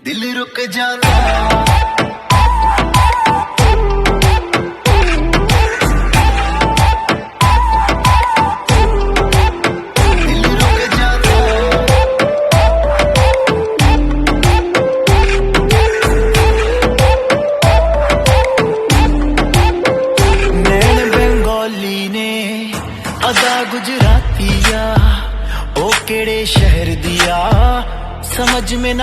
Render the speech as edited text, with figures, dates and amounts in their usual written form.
दिल रुक जाता अदा गुजरातिया ओ केड़े शहर दिया समझ में ना